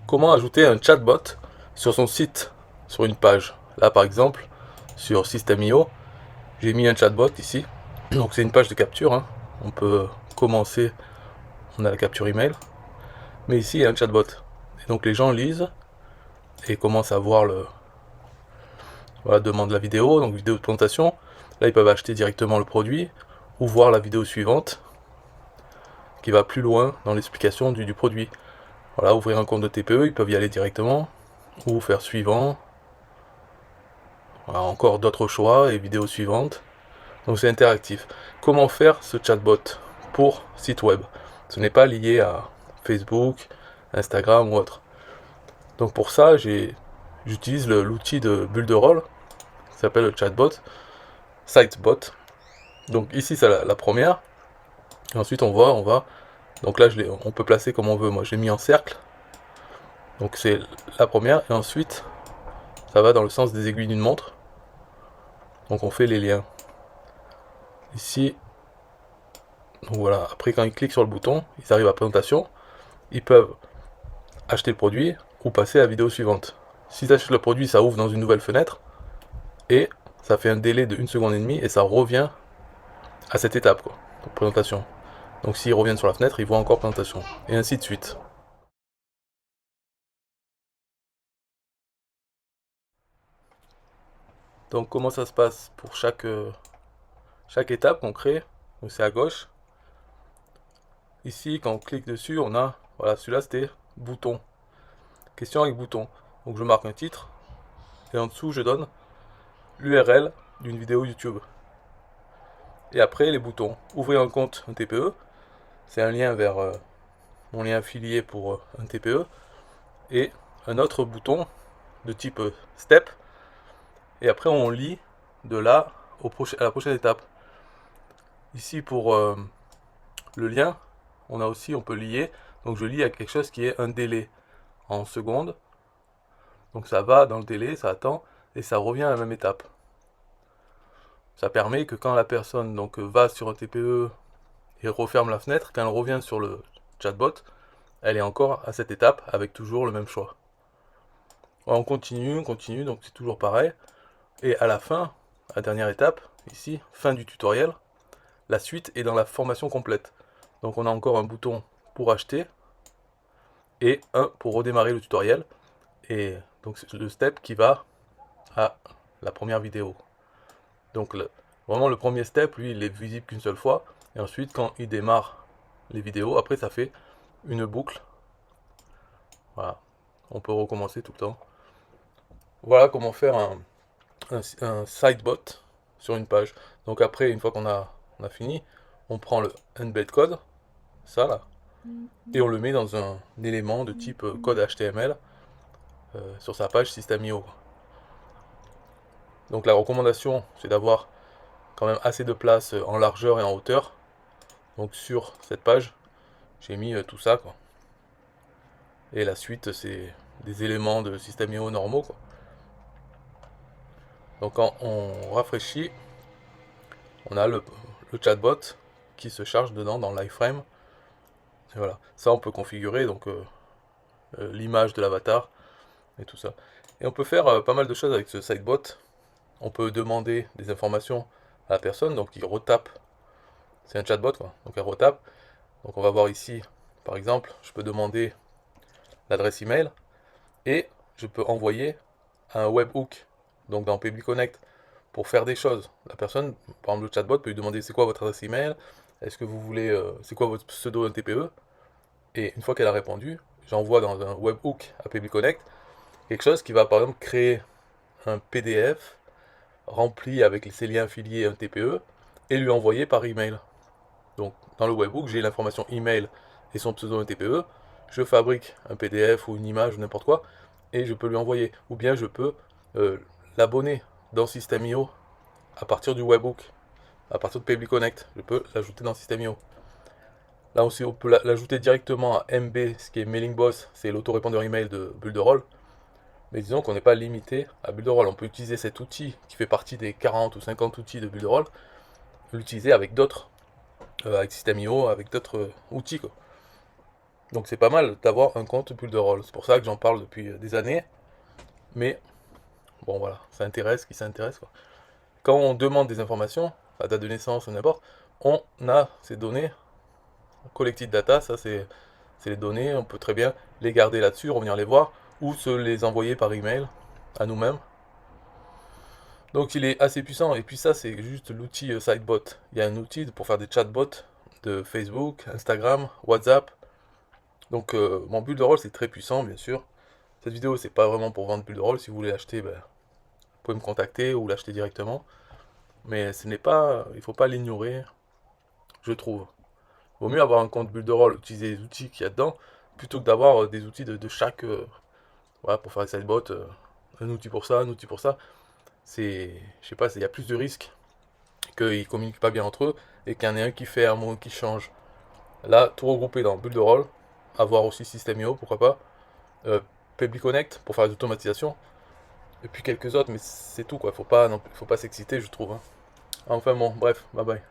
comment ajouter un chatbot sur son site, sur une page. Là par exemple, sur System.io, j'ai mis un chatbot ici. Donc c'est une page de capture, hein. On peut commencer, on a la capture email, mais ici il y a un chatbot. Et donc les gens lisent et commencent à voir voilà, demande la vidéo, donc vidéo de présentation. Là ils peuvent acheter directement le produit ou voir la vidéo suivante qui va plus loin dans l'explication du produit. Voilà, ouvrir un compte de TPE, ils peuvent y aller directement, ou faire suivant. Voilà, encore d'autres choix et vidéos suivantes. Donc c'est interactif. Comment faire ce chatbot pour site web? Ce n'est pas lié à Facebook, Instagram ou autre. Donc pour ça, j'utilise l'outil de bulle de rôle, qui s'appelle le chatbot, Sitebot. Donc ici c'est la première. Et ensuite on va. Donc là on peut placer comme on veut. Moi j'ai mis en cercle. Donc c'est la première. Et ensuite ça va dans le sens des aiguilles d'une montre. Donc on fait les liens. Ici, donc voilà, après quand ils cliquent sur le bouton, ils arrivent à présentation, ils peuvent acheter le produit ou passer à la vidéo suivante. S'ils achètent le produit, ça ouvre dans une nouvelle fenêtre et ça fait un délai de 1 seconde et demie et ça revient à cette étape, quoi, de présentation. Donc s'ils reviennent sur la fenêtre, ils voient encore présentation et ainsi de suite. Donc comment ça se passe pour chaque étape qu'on crée? Donc c'est à gauche. Ici, quand on clique dessus, on a, voilà, celui-là c'était bouton. Question avec bouton. Donc je marque un titre et en dessous je donne l'URL d'une vidéo YouTube. Et après les boutons. Ouvrir un compte, un TPE. C'est un lien vers mon lien affilié pour un TPE. Et un autre bouton de type step. Et après on lit de là à la prochaine étape. Ici pour le lien, on peut lier. Donc je lis à quelque chose qui est un délai en secondes. Donc ça va dans le délai, ça attend et ça revient à la même étape. Ça permet que quand la personne va sur un TPE et referme la fenêtre, quand elle revient sur le chatbot, elle est encore à cette étape avec toujours le même choix. On continue, donc c'est toujours pareil. Et à la fin, la dernière étape, ici, fin du tutoriel, la suite est dans la formation complète. Donc on a encore un bouton pour acheter et un pour redémarrer le tutoriel. Et donc c'est le step qui va à la première vidéo. Donc vraiment le premier step, lui, il est visible qu'une seule fois. Et ensuite, quand il démarre les vidéos, après ça fait une boucle. Voilà. On peut recommencer tout le temps. Voilà comment faire un sidebot sur une page. Donc après, une fois on a fini, on prend le embed code, ça là, et on le met dans un élément de type code HTML sur sa page System.io. Donc la recommandation, c'est d'avoir quand même assez de place en largeur et en hauteur. Donc sur cette page, j'ai mis tout ça, quoi. Et la suite, c'est des éléments de System.io normaux, quoi. Donc quand on rafraîchit, on a le chatbot qui se charge dedans dans l'iframe. Et voilà, ça on peut configurer donc l'image de l'avatar et tout ça. Et on peut faire pas mal de choses avec ce sidebot. On peut demander des informations à la personne, donc il retape. C'est un chatbot, quoi. Donc elle retape. Donc on va voir ici, par exemple, je peux demander l'adresse email et je peux envoyer un webhook, donc dans PB Connect, pour faire des choses. La personne, par exemple le chatbot, peut lui demander c'est quoi votre adresse email, est-ce que vous voulez, c'est quoi votre pseudo TPE, et une fois qu'elle a répondu, j'envoie dans un webhook à PB Connect quelque chose qui va par exemple créer un PDF rempli avec ces liens affiliés à un TPE et lui envoyer par email. Donc dans le webhook, j'ai l'information email et son pseudo TPE, je fabrique un PDF ou une image ou n'importe quoi et je peux lui envoyer. Ou bien je peux l'abonner dans System.io à partir du webhook, à partir de PB Connect. Je peux l'ajouter dans System.io. Là aussi, on peut l'ajouter directement à MB, ce qui est Mailing Boss, c'est l'autorépondeur email de Bulle de Rôle. Mais disons qu'on n'est pas limité à Bulle de Rôle. On peut utiliser cet outil qui fait partie des 40 ou 50 outils de Bulle de Rôle, l'utiliser avec d'autres, avec System.io, avec d'autres outils, quoi. Donc c'est pas mal d'avoir un compte bulle de rôle. C'est pour ça que j'en parle depuis des années. Mais bon voilà, ça intéresse qui s'intéresse quoi. Quand on demande des informations, la date de naissance, n'importe, on a ces données, collected data, ça c'est les données, on peut très bien les garder là-dessus, revenir les voir, ou se les envoyer par email à nous-mêmes. Donc il est assez puissant, et puis ça c'est juste l'outil Sidebot. Il y a un outil pour faire des chatbots de Facebook, Instagram, WhatsApp. Donc mon bulle de rôle c'est très puissant bien sûr. Cette vidéo c'est pas vraiment pour vendre bulle de rôle, si vous voulez l'acheter, ben, vous pouvez me contacter ou l'acheter directement. Mais ce n'est pas, il faut pas l'ignorer, je trouve. Vaut mieux avoir un compte bulle de rôle, utiliser les outils qu'il y a dedans, plutôt que d'avoir des outils de chaque, voilà, pour faire des sidebots, un outil pour ça, un outil pour ça. C'est, je sais pas, il y a plus de risques qu'ils communiquent pas bien entre eux et qu'il y en ait un qui fait un mot qui change. Là, tout regroupé dans bulle de rôle, avoir aussi System.io, pourquoi pas, euh, Public Connect pour faire des automatisations, et puis quelques autres, mais c'est tout quoi, faut pas s'exciter je trouve, hein. Enfin bon, bref, bye bye.